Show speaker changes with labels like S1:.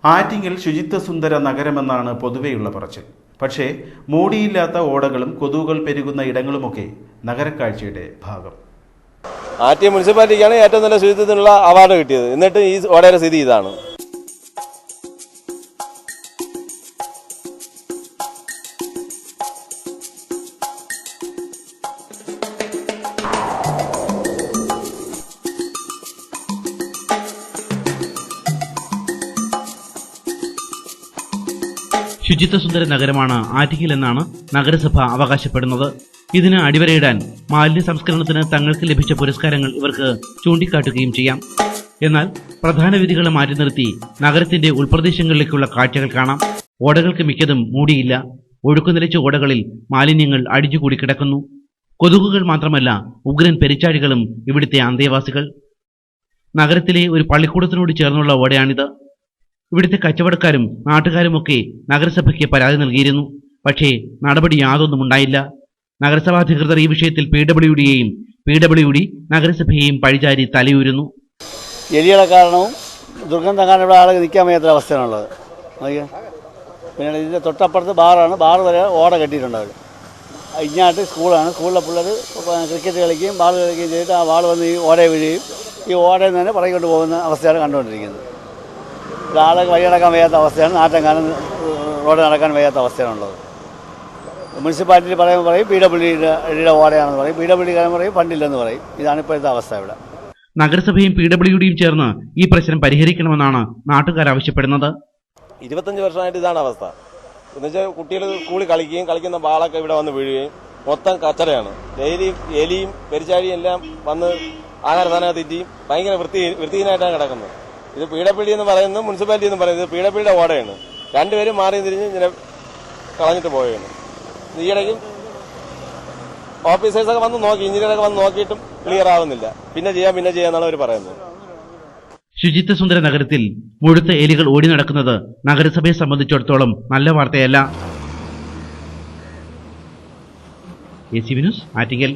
S1: ആറ്റിങ്ങൽ ശുചിത്വസുന്ദര നഗരമെന്നാണ് പൊതുവെയുള്ള പറച്ചിൽ. പക്ഷേ മൂടിയില്ലാത്ത ഓടകളും കൊതുകുകൾ പെരുകുന്ന ഇടങ്ങളുമൊക്കെ നഗരക്കാഴ്ചയുടെ ഭാഗം.
S2: ആറ്റിങ്ങൽ മുനിസിപ്പാലിറ്റിക്കാണ് ഏറ്റവും നല്ല ശുചിത്വത്തിനുള്ള അവാർഡ് കിട്ടിയത്. എന്നിട്ട് ഈ ഓടയുടെ സ്ഥിതി ഇതാണ്.
S3: ശുചിത്വസുന്ദര നഗരമാണ് ആറ്റിങ്ങൽ എന്നാണ് നഗരസഭ അവകാശപ്പെടുന്നത്. ഇതിന് അടിവരയിടാൻ മാലിന്യ സംസ്കരണത്തിന് തങ്ങൾക്ക് ലഭിച്ച പുരസ്കാരങ്ങൾ ഇവർക്ക് ചൂണ്ടിക്കാട്ടുകയും ചെയ്യാം. എന്നാൽ പ്രധാന വിധികളെ മാറ്റി നിർത്തി നഗരത്തിന്റെ ഉൾപ്രദേശങ്ങളിലേക്കുള്ള കാഴ്ചകൾ കാണാം. ഓടകൾക്ക് മിക്കതും മൂടിയില്ല. ഒഴുക്കുനിലച്ച ഓടകളിൽ മാലിന്യങ്ങൾ അടിഞ്ഞുകൂടി കിടക്കുന്നു. കൊതുകുകൾ മാത്രമല്ല, ഉഗ്രൻ പെരിച്ചാഴികളും ഇവിടുത്തെ അന്തേവാസികൾ. നഗരത്തിലെ ഒരു പള്ളിക്കൂടത്തിനോട് ചേർന്നുള്ള ഓടയാണിത്. ഇവിടുത്തെ കച്ചവടക്കാരും നാട്ടുകാരുമൊക്കെ നഗരസഭയ്ക്ക് പരാതി നൽകിയിരുന്നു. പക്ഷേ നടപടി യാതൊന്നും ഉണ്ടായില്ല. നഗരസഭാധികൃതർ ഈ വിഷയത്തിൽ PWD നഗരസഭയെയും പഴിചാരി തലയൂരുന്നു.
S4: എലിയുടെ കാരണവും ദുർഗന്ധം കാരണം ഇവിടെ ആളുകൾ നിൽക്കാൻ വയ്യാത്ത അവസ്ഥയാണുള്ളത്. പിന്നെ ഇതിൻ്റെ തൊട്ടപ്പുറത്ത് ബാറാണ്. ബാറ് വരെ ഓട കെട്ടിയിട്ടുണ്ട്. അവർ ഇങ്ങാട്ട് സ്കൂളിലെ പിള്ളേർ ക്രിക്കറ്റ് കളിക്കുകയും ബാൾ കളിക്കുകയും ചെയ്തിട്ട് ആ ബാൾ വന്ന് ഈ ഓടയെ വീഴുകയും ഈ ഓടയിൽ നിന്ന് തന്നെ പറയിക്കൊണ്ട് പോകുന്ന അവസ്ഥയാണ് കണ്ടുകൊണ്ടിരിക്കുന്നത്. ഇവിടെ ആളുകൾ വഴി നടക്കാൻ വയ്യാത്ത അവസ്ഥയാണ്. നാട്ടങ്കാലം റോഡ് നടക്കാൻ വയ്യാത്ത അവസ്ഥയാണുള്ളത്. മുനിസിപ്പാലിറ്റി പറയും PWDയുടെ ഓടയാണെന്ന് പറയും. PWD കാര്യം പറയും ഫണ്ടില്ലെന്ന് പറയും. ഇതാണ് ഇപ്പോഴത്തെ അവസ്ഥ ഇവിടെ.
S3: നഗരസഭയും PWDയും ചേർന്ന് ഈ പ്രശ്നം പരിഹരിക്കണമെന്നാണ് നാട്ടുകാർ ആവശ്യപ്പെടുന്നത്.
S2: 25 വർഷമായിട്ട് ഇതാണ് അവസ്ഥ. എന്നുവെച്ചാൽ കുട്ടികൾ സ്കൂളിൽ കളിക്കുന്ന ബാളൊക്കെ ഇവിടെ വന്ന് വീഴുകയും മൊത്തം കച്ചറയാണ്. എലിയും പെരിച്ചാഴിയും എല്ലാം വന്ന് ആഹാര സാധനം തെറ്റിയും ഭയങ്കര വൃത്തിഹീനമായിട്ടാണ് കിടക്കുന്നത്. ഇത് PWD എന്ന് പറയുന്നത് മുനിസിപ്പാലിറ്റി എന്ന് പറയുന്നത് PWDയുടെ ഓടയാണ്. രണ്ടുപേരും മാറി തിരിഞ്ഞ് ഇങ്ങനെ കളഞ്ഞിട്ട് പോവുകയാണ്. ഈയിടയ്ക്കും ഓഫീസേഴ്സൊക്കെ വന്ന് നോക്കി, എഞ്ചിനീയറൊക്കെ വന്ന് നോക്കിയിട്ടും ക്ലിയർ ആവുന്നില്ല. പിന്നെ ചെയ്യാന്നാണ് അവർ പറയുന്നത്.
S3: ശുചിത്വസുന്ദര നഗരത്തിൽ മുഴുത്ത എലികൾ ഓടി നടക്കുന്നത് നഗരസഭയെ സംബന്ധിച്ചിടത്തോളം നല്ല വാർത്തയല്ല. AC news, Attingal.